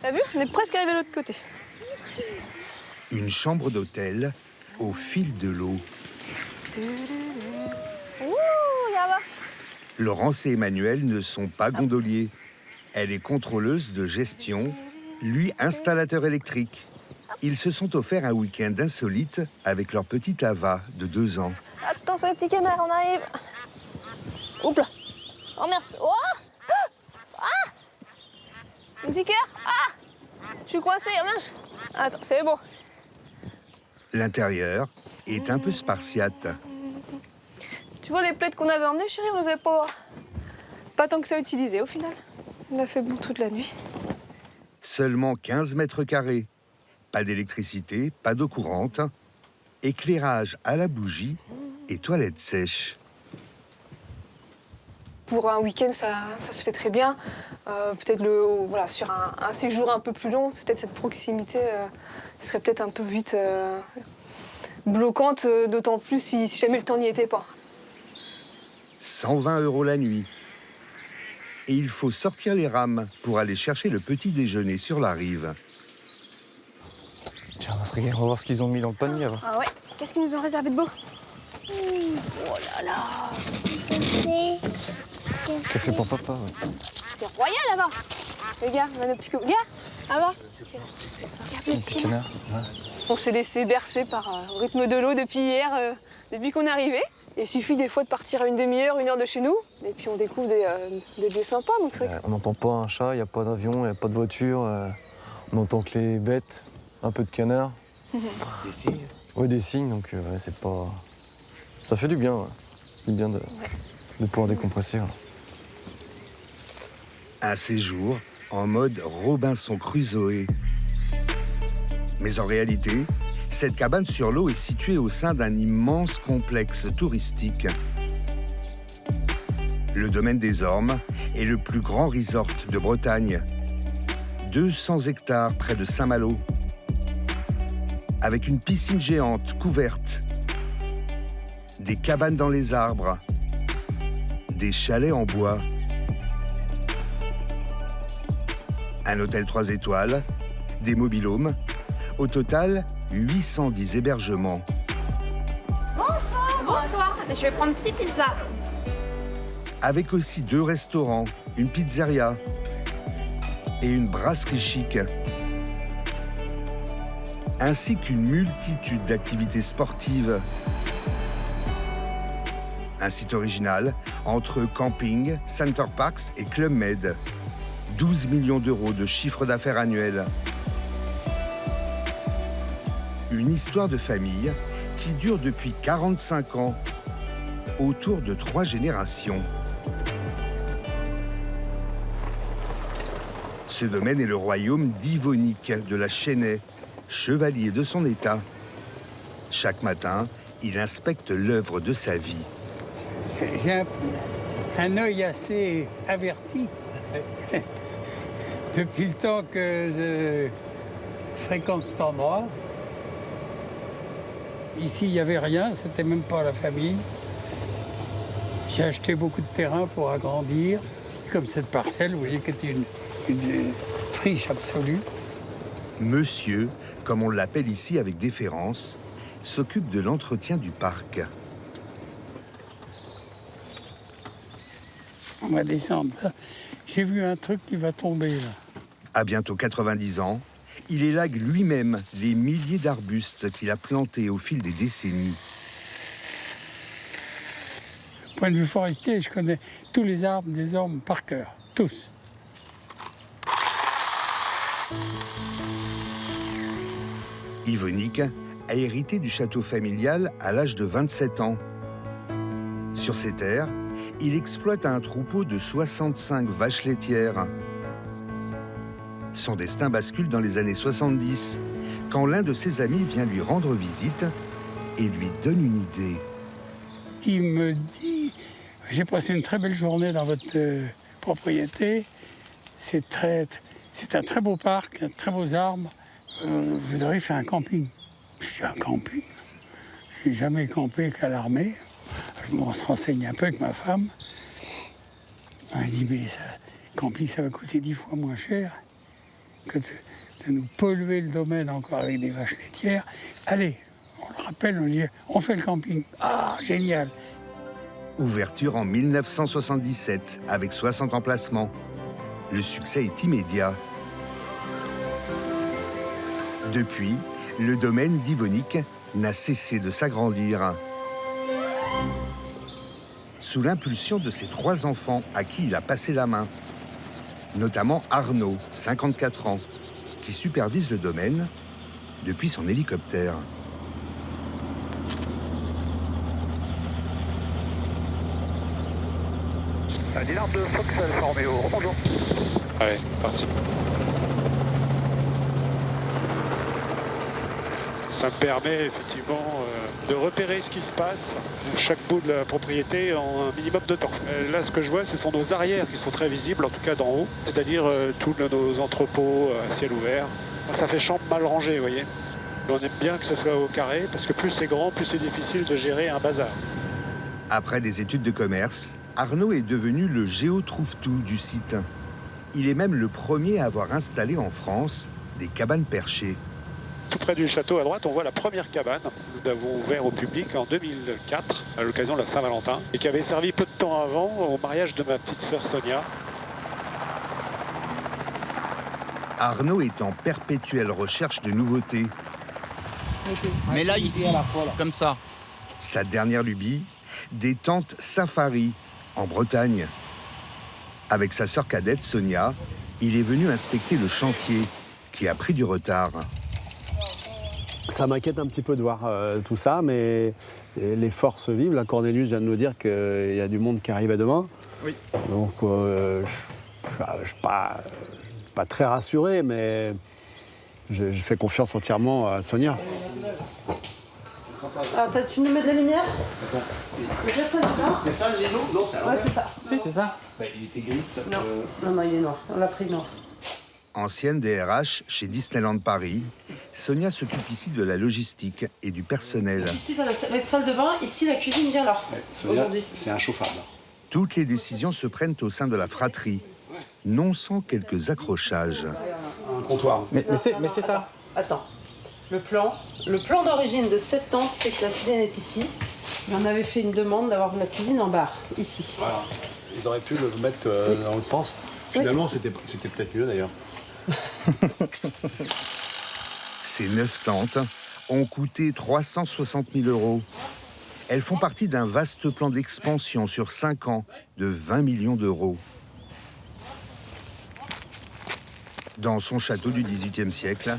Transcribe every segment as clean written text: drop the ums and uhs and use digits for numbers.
T'as vu? On est presque arrivé de l'autre côté. Une chambre d'hôtel au fil de l'eau. Ouh, là-bas. Laurence et Emmanuel ne sont pas gondoliers. Elle est contrôleuse de gestion, lui installateur électrique. Ils se sont offerts un week-end insolite avec leur petite Ava de 2 ans. Attention les petits canards, on arrive. Oups là. Oh merci. Oh ah, un petit cœur. Ah, je suis coincée, oh mince. Attends, c'est bon. L'intérieur est un peu spartiate. Tu vois les plaids qu'on avait emmenés, chérie, on les avait pas tant que ça utilisés au final. On a fait bon toute la nuit. Seulement 15 mètres carrés. Pas d'électricité, pas d'eau courante. Éclairage à la bougie et toilettes sèches. Pour un week-end, ça se fait très bien. Peut-être voilà, sur un séjour un peu plus long, peut-être cette proximité serait peut-être un peu vite bloquante, d'autant plus si jamais le temps n'y était pas. 120 € la nuit. Et il faut sortir les rames pour aller chercher le petit déjeuner sur la rive. Tiens, on va voir ce qu'ils ont mis dans le panier. Alors. Ah ouais, qu'est-ce qu'ils nous ont réservé de beau? Oh là là. Café pour papa, ouais. C'est royal là-bas. Regarde, on a nos petits coups. Regarde, là-bas. Un petit canard. Ouais. On s'est laissé bercer par le rythme de l'eau depuis hier, depuis qu'on est arrivé. Il suffit des fois de partir à une demi-heure, 1 heure de chez nous, et puis on découvre des lieux sympas. Donc on n'entend pas un chat, il n'y a pas d'avion, il n'y a pas de voiture. On n'entend que les bêtes, un peu de canards. Des signes? Oui, des signes, donc ouais, c'est pas... Ça fait du bien, ouais. Du bien de pouvoir décompresser. Ouais. Un séjour en mode Robinson Crusoe. Mais en réalité, cette cabane sur l'eau est située au sein d'un immense complexe touristique. Le domaine des Ormes est le plus grand resort de Bretagne. 200 hectares près de Saint-Malo. Avec une piscine géante couverte. Des cabanes dans les arbres. Des chalets en bois. Un hôtel 3 étoiles. Des mobil-homes. Au total, 810 hébergements. Bonsoir. Bonsoir. Je vais prendre 6 pizzas. Avec aussi 2 restaurants, une pizzeria et une brasserie chic. Ainsi qu'une multitude d'activités sportives. Un site original entre camping, Center Parks et Club Med. 12 millions d'euros de chiffre d'affaires annuel. Une histoire de famille qui dure depuis 45 ans, autour de 3 générations. Ce domaine est le royaume d'Yvonique de la Chênaie, chevalier de son état. Chaque matin, il inspecte l'œuvre de sa vie. J'ai un œil assez averti. Depuis le temps que je fréquente cet endroit, ici, il n'y avait rien, c'était même pas la famille. J'ai acheté beaucoup de terrain pour agrandir, comme cette parcelle, vous voyez, qui était une friche absolue. Monsieur, comme on l'appelle ici avec déférence, s'occupe de l'entretien du parc. On va descendre. J'ai vu un truc qui va tomber, là. À bientôt 90 ans, il élague lui-même les milliers d'arbustes qu'il a plantés au fil des décennies. Point de vue forestier, je connais tous les arbres des Ormes par cœur, tous. Yvonique a hérité du château familial à l'âge de 27 ans. Sur ses terres, il exploite un troupeau de 65 vaches laitières. Son destin bascule dans les années 70, quand l'un de ses amis vient lui rendre visite et lui donne une idée. Il me dit, j'ai passé une très belle journée dans votre propriété, c'est un très beau parc, un très beaux arbres, vous devriez faire un camping. Je dis, un camping? Je n'ai jamais campé qu'à l'armée. Je me renseigne un peu avec ma femme. Elle dit, mais camping, ça va coûter 10 fois moins cher. que de nous polluer le domaine encore avec des vaches laitières. Allez, on le rappelle, on dit, on fait le camping. Ah, génial! Ouverture en 1977 avec 60 emplacements. Le succès est immédiat. Depuis, le domaine d'Yvonique n'a cessé de s'agrandir. Sous l'impulsion de ses 3 enfants à qui il a passé la main, notamment Arnaud, 54 ans, qui supervise le domaine depuis son hélicoptère. Dynard de Fox Alfa Romeo, bonjour. Allez, parti. Ça me permet effectivement de repérer ce qui se passe, chaque bout de la propriété en un minimum de temps. Là, ce que je vois, ce sont nos arrières qui sont très visibles, en tout cas d'en haut, c'est-à-dire tous nos entrepôts à ciel ouvert. Ça fait chambre mal rangée, vous voyez. On aime bien que ce soit au carré, parce que plus c'est grand, plus c'est difficile de gérer un bazar. Après des études de commerce, Arnaud est devenu le géotrouve-tout du site. Il est même le premier à avoir installé en France des cabanes perchées. Tout près du château à droite, on voit la première cabane. Nous l'avons ouvert au public en 2004, à l'occasion de la Saint-Valentin, et qui avait servi peu de temps avant au mariage de ma petite sœur Sonia. Arnaud est en perpétuelle recherche de nouveautés. Mais là, ici, comme ça. Sa dernière lubie, des tentes safari en Bretagne. Avec sa sœur cadette Sonia, il est venu inspecter le chantier qui a pris du retard. Ça m'inquiète un petit peu de voir tout ça, mais les forces vivent. La Cornelius vient de nous dire qu'il y a du monde qui arrive à demain. Oui. Donc, je ne suis pas très rassuré, mais je fais confiance entièrement à Sonia. Ah, tu nous mets de la lumière? C'est ça le Lino? Non, c'est à l'envers. Ouais, c'est ça. Si, c'est ça. Bah, il était gris, peut-être. Non, il est noir. On l'a pris noir. Ancienne DRH chez Disneyland Paris, Sonia s'occupe ici de la logistique et du personnel. Ici, dans la salle de bain, ici, la cuisine vient là. Ouais, Sonia, c'est inchauffable. Toutes les décisions se prennent au sein de la fratrie, non sans quelques accrochages. Un comptoir. Mais c'est ça. Attends. Le plan d'origine de cette tente, c'est que la cuisine est ici. Mais on avait fait une demande d'avoir la cuisine en bar, ici. Voilà. Ils auraient pu le mettre dans l'autre sens. Finalement, c'était peut-être mieux, d'ailleurs. Ces 9 tentes ont coûté 360 000 €. Elles font partie d'un vaste plan d'expansion sur 5 ans de 20 millions d'euros. Dans son château du XVIIIe siècle,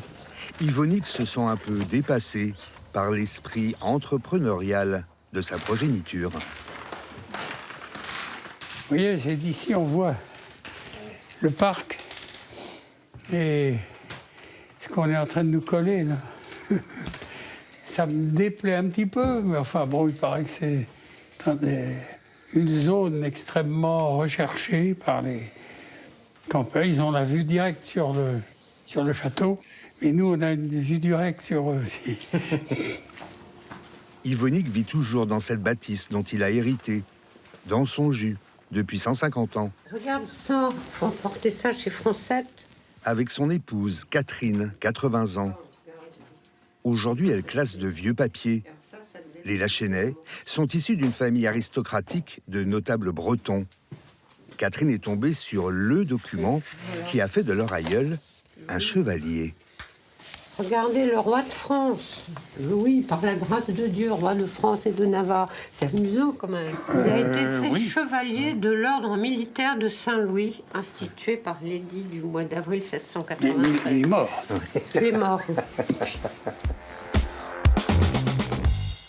Yvonique se sent un peu dépassée par l'esprit entrepreneurial de sa progéniture. Vous voyez, c'est d'ici, on voit le parc et ce qu'on est en train de nous coller, là. Ça me déplaît un petit peu, mais enfin, bon, il paraît que c'est une zone extrêmement recherchée par les campeurs. Ils ont la vue directe sur le château, mais nous, on a une vue directe sur eux aussi. Yvonique vit toujours dans cette bâtisse dont il a hérité, dans son jus, depuis 150 ans. Regarde ça, faut emporter ça chez Francette. Avec son épouse, Catherine, 80 ans. Aujourd'hui, elle classe de vieux papiers. Les Lachenay sont issus d'une famille aristocratique de notables bretons. Catherine est tombée sur le document qui a fait de leur aïeul un chevalier. Regardez le roi de France. Oui, par la grâce de Dieu, roi de France et de Navarre. C'est amusant quand même. Il a été fait chevalier de l'ordre militaire de Saint-Louis, institué par l'édit du mois d'avril 1683. Il est mort. Il est mort.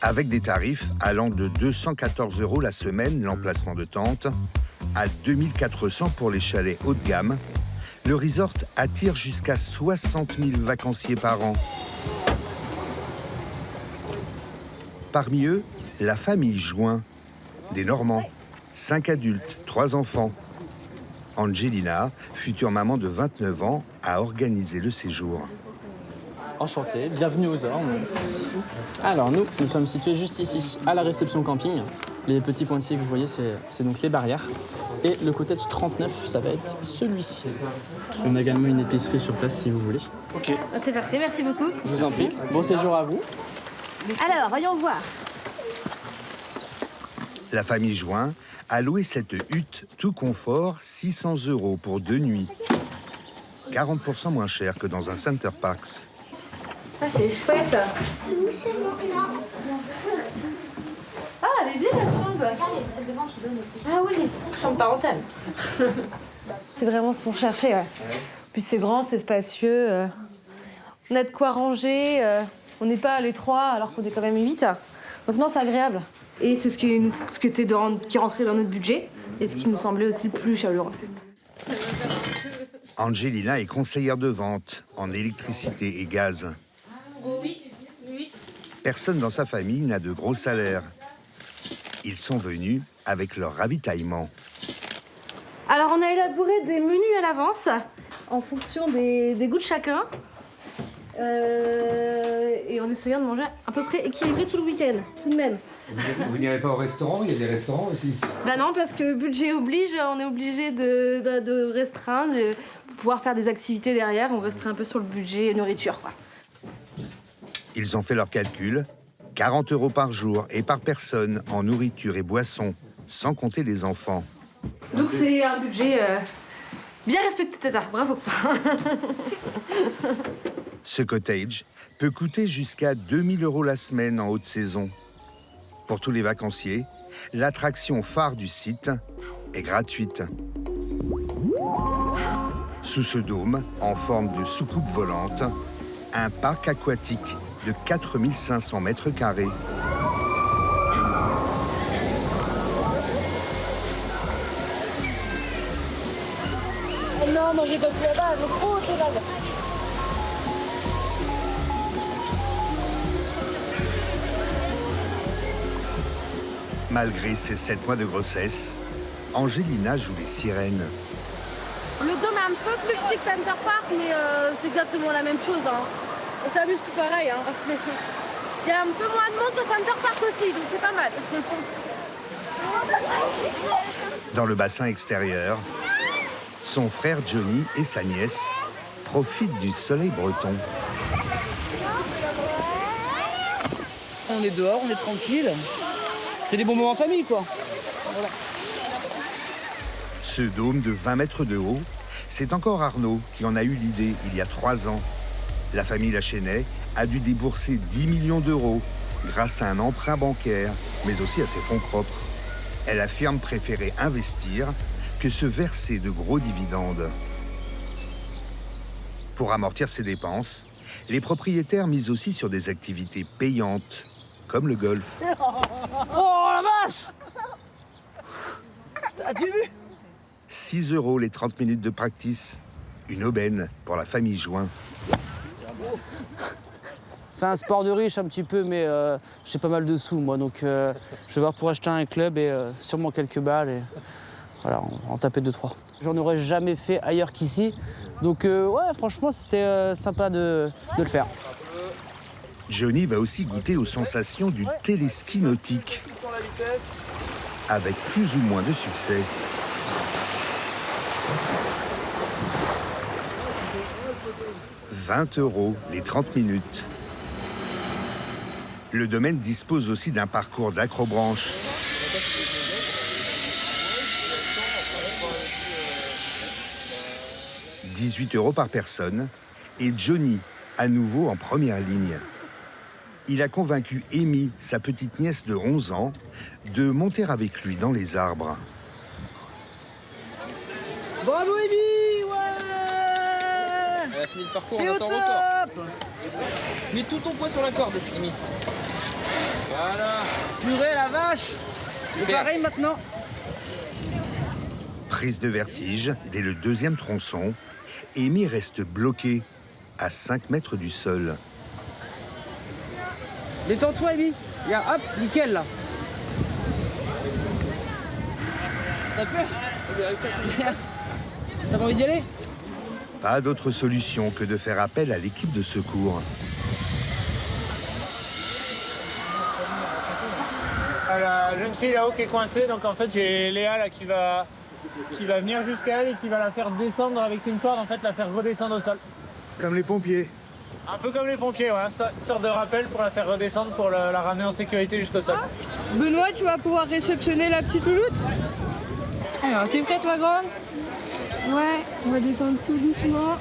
Avec des tarifs allant de 214 € la semaine, l'emplacement de tente, à 2400 pour les chalets haut de gamme, le resort attire jusqu'à 60 000 vacanciers par an. Parmi eux, la famille Join, des Normands, 5 adultes, 3 enfants. Angelina, future maman de 29 ans, a organisé le séjour. Enchanté, bienvenue aux Ormes. Alors nous sommes situés juste ici, à la réception camping. Les petits pointillés que vous voyez, c'est donc les barrières. Et le cottage 39, ça va être celui-ci. On a également une épicerie sur place si vous voulez. Ok. Ah, c'est parfait, merci beaucoup. Je vous en prie. Bon séjour à vous. Alors, voyons voir. La famille Join a loué cette hutte tout confort 600 € pour 2 nuits. 40% moins cher que dans un Center Parcs. Ah, c'est chouette. Ah, elle est bien la chambre. Regarde, il y a une salle de bain qui donne aussi. Ah oui, chambre parentale. C'est vraiment ce qu'on cherchait, ouais. Puis c'est grand, c'est spacieux. On a de quoi ranger. On n'est pas les 3 alors qu'on est quand même 8. Donc non, c'est agréable. Et c'est ce qui rentrait dans notre budget et ce qui nous semblait aussi le plus chaleureux. Angelina est conseillère de vente en électricité et gaz. Oui, oui. Personne dans sa famille n'a de gros salaires. Ils sont venus avec leur ravitaillement. Alors on a élaboré des menus à l'avance en fonction des goûts de chacun. Et en essayant de manger à peu près équilibré tout le week-end, tout de même. Vous n'irez pas au restaurant? Il y a des restaurants aussi. Bah non, parce que le budget oblige, on est obligé de restreindre. Pour pouvoir faire des activités derrière, on resterait un peu sur le budget nourriture, quoi. Ils ont fait leur calcul. 40 € par jour et par personne en nourriture et boissons, sans compter les enfants. Donc c'est un budget bien respecté, Tata. Bravo. Ce cottage peut coûter jusqu'à 2000 € la semaine en haute saison. Pour tous les vacanciers, l'attraction phare du site est gratuite. Sous ce dôme, en forme de soucoupe volante, un parc aquatique de 4500 mètres carrés. Oh non, moi j'ai pas pu là-bas, elle veut trop autre chose. Malgré ses 7 mois de grossesse, Angelina joue les sirènes. Le dôme est un peu plus petit que Center Park, mais c'est exactement la même chose. Hein. On s'amuse tout pareil. Hein. Il y a un peu moins de monde que Center Park aussi, donc c'est pas mal. Dans le bassin extérieur, son frère Johnny et sa nièce profitent du soleil breton. On est dehors, on est tranquille. C'est des bons moments en famille, quoi. Voilà. Ce dôme de 20 mètres de haut, c'est encore Arnaud qui en a eu l'idée il y a 3 ans. La famille Lachenay a dû débourser 10 millions d'euros grâce à un emprunt bancaire, mais aussi à ses fonds propres. Elle affirme préférer investir que se verser de gros dividendes. Pour amortir ses dépenses, les propriétaires misent aussi sur des activités payantes, comme le golf. Oh la vache! As-tu vu? 6 € les 30 minutes de practice. Une aubaine pour la famille Join. C'est un sport de riche un petit peu, mais j'ai pas mal de sous, moi. Donc je vais voir pour acheter un club et sûrement quelques balles. Et voilà, en taper 2-3. J'en aurais jamais fait ailleurs qu'ici. Donc ouais, franchement, c'était sympa de le faire. Johnny va aussi goûter aux sensations du téléski nautique. Avec plus ou moins de succès. « 20 € les 30 minutes. Le domaine dispose aussi d'un parcours d'acrobranche. « 18 € par personne et Johnny, à nouveau en première ligne. Il a convaincu Amy, sa petite nièce de 11 ans, de monter avec lui dans les arbres. Bravo Amy, ouais! Elle a fini le parcours, on attend encore. Mets tout ton poids sur la corde, Amy. Voilà. Purée, la vache! C'est pareil maintenant. Prise de vertige dès le 2e tronçon, Amy reste bloquée à 5 mètres du sol. Détends-toi, Amy. Hop, nickel là. T'as peur? T'as pas envie d'y aller? Pas d'autre solution que de faire appel à l'équipe de secours. La jeune fille là-haut qui est coincée, donc en fait j'ai Léa là qui va qui va venir jusqu'à elle et qui va la faire descendre avec une corde, en fait, la faire redescendre au sol. Comme les pompiers. Un peu comme les pompiers, ouais, une sorte de rappel pour la faire redescendre, pour la ramener en sécurité jusqu'au sol. Benoît, tu vas pouvoir réceptionner la petite louloute. Alors, t'es prête, ma grande? Ouais, on va descendre tout doucement.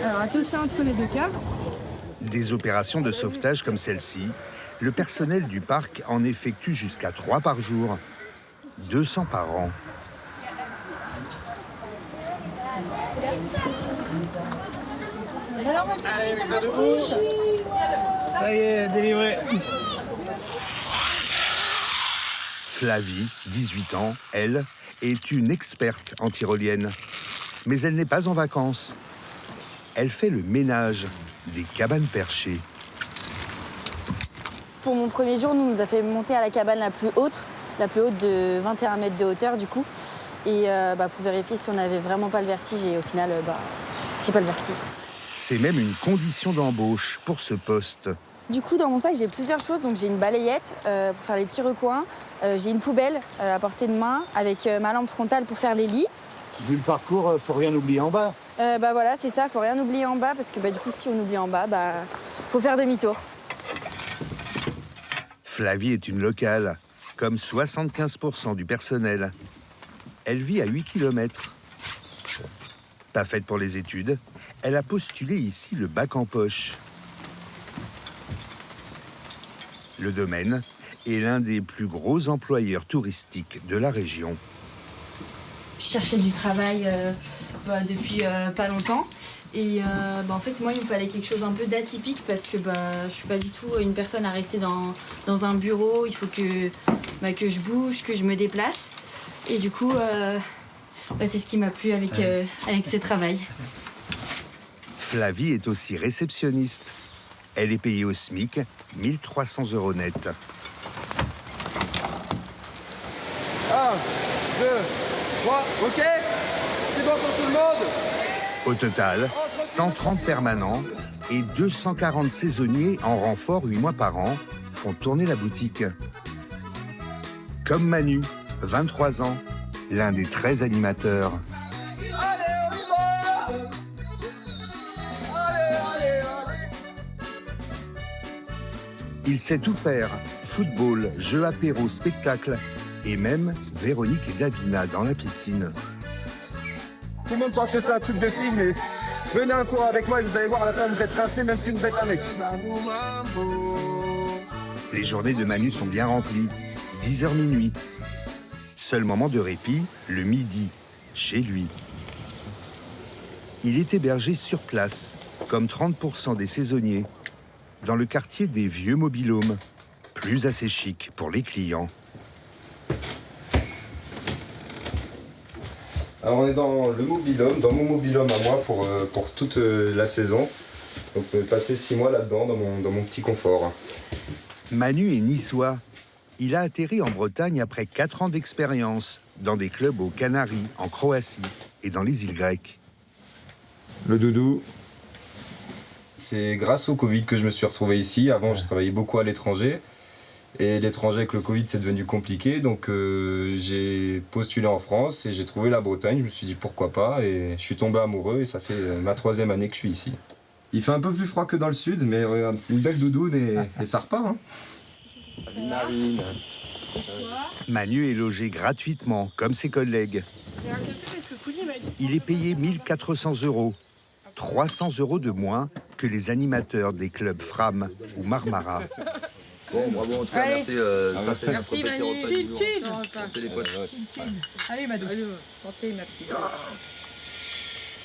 Alors, attention entre les deux câbles. Des opérations de sauvetage comme celle-ci, le personnel du parc en effectue jusqu'à 3 par jour, 200 par an. Allez, mets-toi debout. Ça y est, délivré. Flavie, 18 ans, elle, est une experte en tyrolienne. Mais elle n'est pas en vacances. Elle fait le ménage des cabanes perchées. Pour mon premier jour, nous a fait monter à la cabane la plus haute de 21 mètres de hauteur du coup. Et pour vérifier si on n'avait vraiment pas le vertige et au final, j'ai pas le vertige. C'est même une condition d'embauche pour ce poste. Du coup, dans mon sac, j'ai plusieurs choses. Donc, j'ai une balayette pour faire les petits recoins. J'ai une poubelle à portée de main avec ma lampe frontale pour faire les lits. Vu le parcours, faut rien oublier en bas. Voilà, c'est ça. Faut rien oublier en bas parce que du coup, si on oublie en bas, faut faire demi-tour. Flavie est une locale, comme 75% du personnel. Elle vit à 8 km. Pas faite pour les études, elle a postulé ici le bac en poche. Le domaine est l'un des plus gros employeurs touristiques de la région. Je cherchais du travail depuis pas longtemps. Et en fait, moi, il me fallait quelque chose un peu d'atypique parce que je suis pas du tout une personne à rester dans un bureau. Il faut que je bouge, que je me déplace. Et du coup, c'est ce qui m'a plu avec ce travail. Flavie est aussi réceptionniste. Elle est payée au SMIC, 1 300 € net. 1, 2, 3, ok? C'est bon pour tout le monde? Au total, 130 permanents et 240 saisonniers en renfort 8 mois par an font tourner la boutique. Comme Manu, 23 ans, l'un des 13 animateurs. Il sait tout faire, football, jeux apéro, spectacle et même Véronique et Davina dans la piscine. Tout le monde pense que c'est un truc de film, mais venez un cours avec moi et vous allez voir à la fin vous êtes rincé même si vous êtes un mec. Les journées de Manu sont bien remplies, 10h minuit. Seul moment de répit, le midi, chez lui. Il est hébergé sur place, comme 30% des saisonniers, dans le quartier des Vieux Mobilhomes, plus assez chic pour les clients. Alors on est dans le mobilhome, dans mon mobilhome à moi pour toute la saison. Donc on peut passer 6 mois là-dedans, dans mon petit confort. Manu est niçois. Il a atterri en Bretagne après 4 ans d'expérience dans des clubs aux Canaries, en Croatie et dans les îles grecques. Le doudou, c'est grâce au Covid que je me suis retrouvé ici. Avant, je travaillais beaucoup à l'étranger. Et l'étranger avec le Covid, c'est devenu compliqué. Donc j'ai postulé en France et j'ai trouvé la Bretagne. Je me suis dit pourquoi pas. Et je suis tombé amoureux et ça fait ma 3e année que je suis ici. Il fait un peu plus froid que dans le sud, mais regarde, une belle doudoune et ça repart. Hein. Manu est logé gratuitement, comme ses collègues. Il est payé 1 400 €, 300 € de moins que les animateurs des clubs Fram ou Marmara. Bon, bravo en tout cas, merci. Ça, c'est notre petit repas du jour. Santé les potes. Allez, ma douce. Santé, ma petite.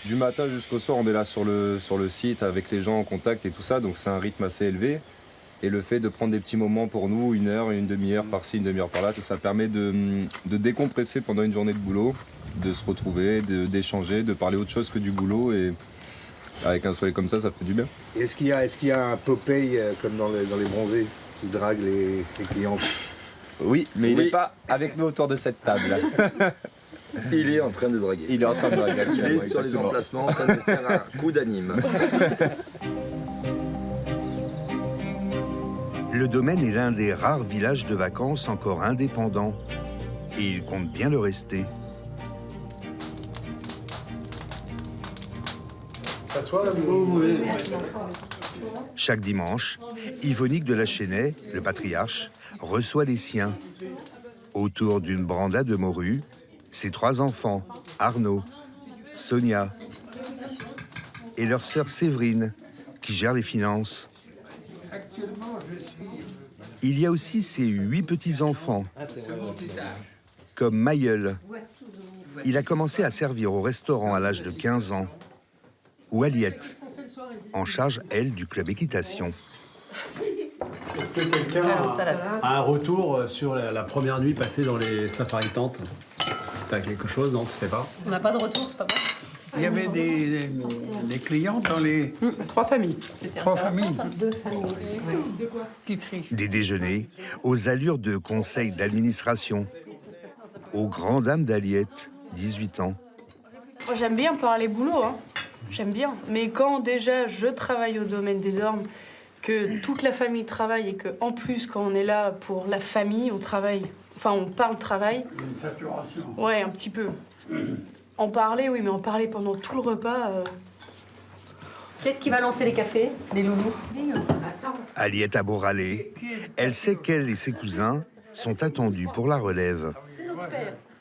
Du matin jusqu'au soir, on est là sur le site avec les gens en contact et tout ça. Donc c'est un rythme assez élevé. Et le fait de prendre des petits moments pour nous, 1 heure, une demi-heure par-ci, une demi-heure par-là, ça permet de décompresser pendant une journée de boulot, de se retrouver, d'échanger, de parler autre chose que du boulot. Et avec un soleil comme ça fait du bien. Est-ce qu'il y a un Popeye comme dans les bronzés qui drague les clients? Oui, mais il n'est pas avec nous autour de cette table. Il est en train de draguer. Il est en train de draguer. Il est sur les emplacements en train de faire un coup d'anime. Le domaine est l'un des rares villages de vacances encore indépendants. Et il compte bien le rester. s'assoit. Chaque dimanche, Yvonique de la Chênaie, le patriarche, reçoit les siens. Autour d'une branda de morue, ses 3 enfants, Arnaud, Sonia et leur sœur Séverine, qui gère les finances. Il y a aussi ses 8 petits-enfants, comme Mailleul. Il a commencé à servir au restaurant à l'âge de 15 ans. Ou Aliette, en charge, elle, du club équitation. Est-ce que quelqu'un a un retour sur la première nuit passée dans les safari-tentes? T'as quelque chose, non? Tu sais pas? On n'a pas de retour, c'est pas bon. Il y avait des clients dans les... 3 familles. 3 familles. 2 familles. Qui trichent. Des déjeuners aux allures de conseil d'administration. Aux grandes dames d'Aliette, 18 ans. Moi, j'aime bien parler boulot, hein. J'aime bien. Mais quand déjà je travaille au domaine des ormes, que toute la famille travaille et qu'en plus, quand on est là pour la famille, on travaille. Enfin, on parle travail. Une saturation. Ouais, un petit peu. En parler, oui, mais en parler pendant tout le repas. Qu'est-ce qui va lancer les cafés, les loulous? Aliette a beau râler, elle sait qu'elle et ses cousins sont attendus pour la relève.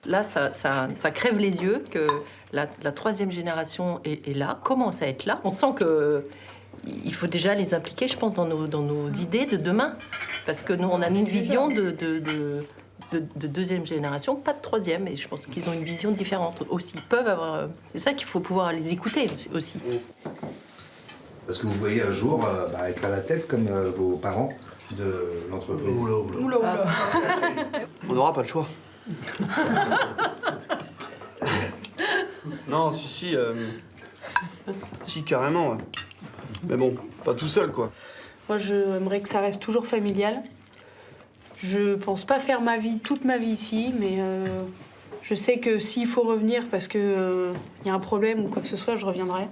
Là, ça crève les yeux que la 3e génération est là, commence à être là. On sent que il faut déjà les impliquer, je pense, dans nos idées de demain. Parce que nous, on a une vision de 2e génération, pas de 3e. Et je pense qu'ils ont une vision différente aussi. Ils peuvent avoir... C'est ça qu'il faut pouvoir les écouter aussi. Parce que vous voyez un jour être à la tête comme vos parents de l'entreprise. Oula. On n'aura pas le choix. Non, si, carrément. Ouais. Mais bon, pas tout seul, quoi. Moi, j'aimerais que ça reste toujours familial. Je pense pas faire toute ma vie ici, mais je sais que s'il faut revenir parce que y a un problème ou quoi que ce soit, je reviendrai.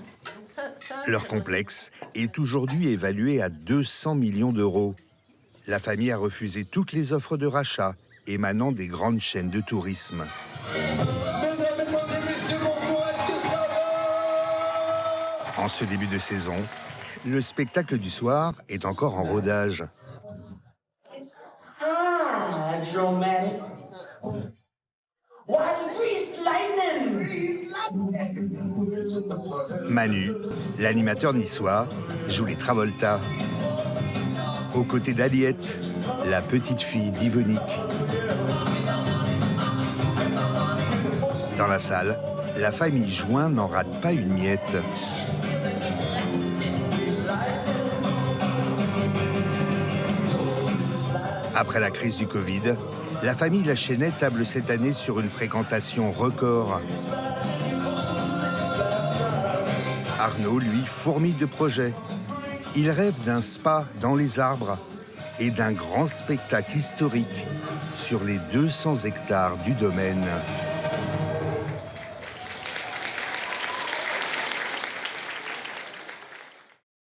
Leur complexe est aujourd'hui évalué à 200 millions d'euros. La famille a refusé toutes les offres de rachat émanant des grandes chaînes de tourisme. En ce début de saison, le spectacle du soir est encore en rodage. Manu, l'animateur niçois, joue les Travolta. Aux côtés d'Aliette, la petite fille d'Yvonique. Dans la salle, la famille Join n'en rate pas une miette. Après la crise du Covid, la famille La Chênaie table cette année sur une fréquentation record. Arnaud, lui, fourmille de projets. Il rêve d'un spa dans les arbres et d'un grand spectacle historique sur les 200 hectares du domaine.